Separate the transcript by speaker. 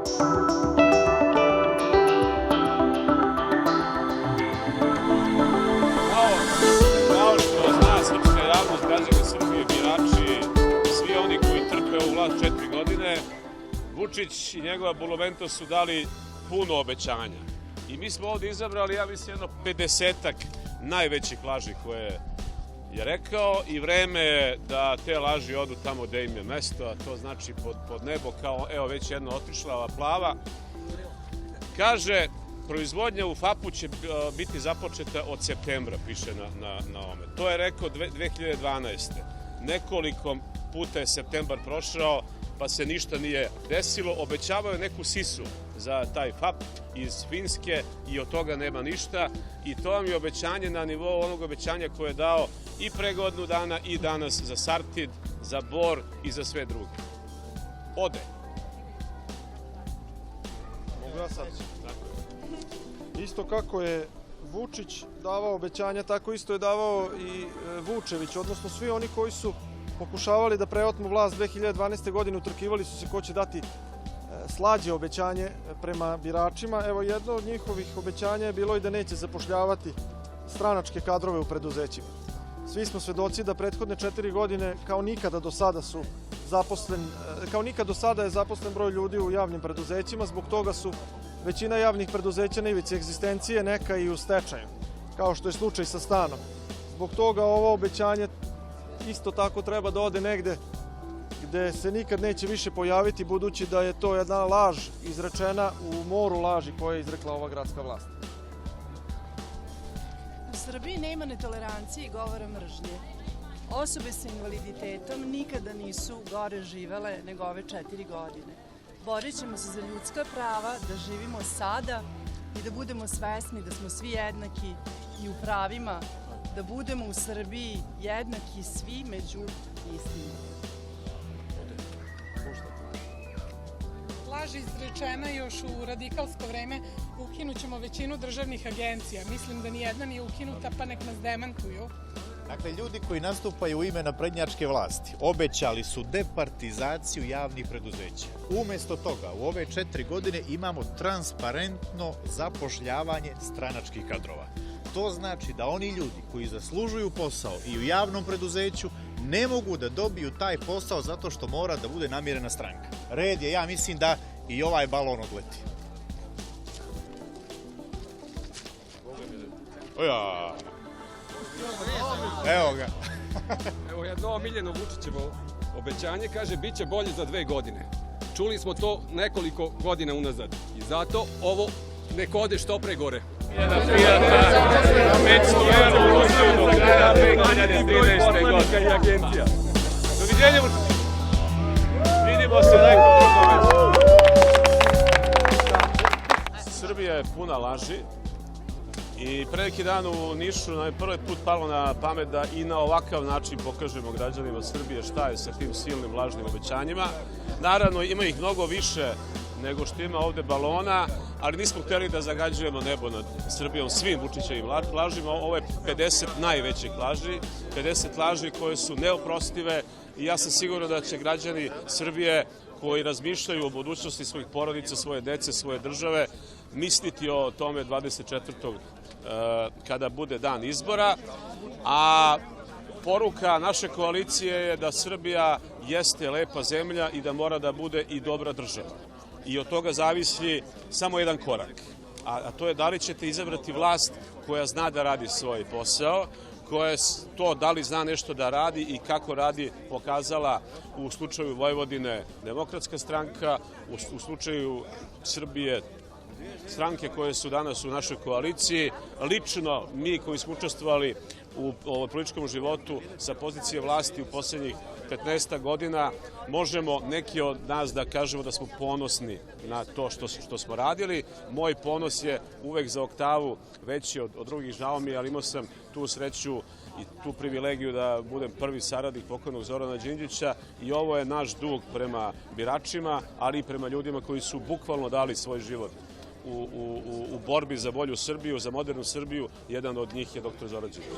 Speaker 1: Kao što zna srpska javnost, građani Srbije, birači, svi oni koji trpe ovu vlast 4 godine, Vučić i njegova bulumenta su dali puno obećanja. I mi smo ovde izabrali, ja mislim, jedno 50-ak najvećih laži koje je rekao i vreme je da te laži odu tamo gde im je mesto, a to znači pod nebo, kao evo već jedna otišla, ova plava. Kaže, proizvodnja u FAP-u će biti započeta od septembra, piše na ovome. To je rekao 2012. Nekoliko puta je septembar prošao, pa se ništa nije desilo. Obećavao je neku sisu za taj FAP iz Finske i od toga nema ništa. I to vam je obećanje na nivou onog obećanja koje je dao i pre godinu dana i danas za Sartid, za Bor i za sve druge. Ode.
Speaker 2: Mogu ja sad? Isto kako je Vučić davao obećanja, tako isto je davao i Vučević, odnosno svi oni koji su pokušavali da preotmu vlast 2012. godine, utrkivali su se ko će dati slađe obećanje prema biračima. Evo, jedno od njihovih obećanja je bilo i da neće zapošljavati stranačke kadrove u preduzećima. Svi smo svedoci da prethodne 4 godine kao nikada do sada je zaposlen broj ljudi u javnim preduzećima, zbog toga su većina javnih preduzeća na ivici egzistencije, neka i u stečaju, kao što je slučaj sa Stanom. Zbog toga ovo obećanje isto tako treba da ode negde gde se nikad neće više pojaviti, budući da je to jedna laž izrečena u moru laži koje je izrekla ova gradska vlast.
Speaker 3: U Srbiji nema netolerancije i govora mržnje. Osobe sa invaliditetom nikada nisu gore živele nego ove 4 godine. Borit ćemo se za ljudska prava, da živimo sada i da budemo svesni da smo svi jednaki i u pravima, da budemo u Srbiji jednaki svi među istima.
Speaker 4: Laž izrečena još u radikalsko vreme, ukinut ćemo većinu državnih agencija. Mislim da nijedna nije ukinuta, pa nek nas demantuju.
Speaker 5: Dakle, ljudi koji nastupaju u ime naprednjačke vlasti obećali su departizaciju javnih preduzeća. Umesto toga, u ove 4 godine imamo transparentno zapošljavanje stranačkih kadrova. To znači da oni ljudi koji zaslužuju posao i u javnom preduzeću ne mogu da dobiju taj posao zato što mora da bude namirena stranka. Red je, ja mislim, da i ovaj balon odleti. Evo ga.
Speaker 6: Evo jedno omiljeno Vučićevo obećanje, kaže, bit će bolje za 2 godine. Čuli smo to nekoliko godina unazad i zato ovo nek ode što pre gore.
Speaker 1: Jedna prijata, 500 evra uložio do kraja 2013. godine. Doviđenja, Vučić. Vidimo se neko drugo mesto. Srbija je puna laži i pre neki dan u Nišu nam je prvi put palo na pamet da i na ovakav način pokažemo građanima Srbije šta je sa tim silnim lažnim obećanjima. Naravno, ima ih mnogo više nego što ima ovde balona, ali nismo hteli da zagađujemo nebo nad Srbijom svim Vučićevim lažima. Ovo je 50 najvećih laži, 50 laži koje su neoprostive i ja sam siguran da će građani Srbije koji razmišljaju o budućnosti svojih porodica, svoje dece, svoje države, misliti o tome 24. kada bude dan izbora, a poruka naše koalicije je da Srbija jeste lepa zemlja i da mora da bude i dobra država. I od toga zavisi samo jedan korak, a to je da li ćete izabrati vlast koja zna da radi svoj posao, koja to da li zna nešto da radi i kako radi pokazala u slučaju Vojvodine Demokratska stranka, u slučaju Srbije stranke koje su danas u našoj koaliciji. Lično mi koji smo učestvovali u političkom životu sa pozicije vlasti u poslednjih 15 godina, možemo neki od nas da kažemo da smo ponosni na to što smo radili. Moj ponos je uvek za oktavu veći od drugih, žao mi, ali imao sam tu sreću i tu privilegiju da budem prvi saradnik pokojnog Zorana Đinđića i ovo je naš dug prema biračima, ali i prema ljudima koji su bukvalno dali svoj život u borbi za bolju Srbiju, za modernu Srbiju. Jedan od njih je dr. Zoran Đinđić.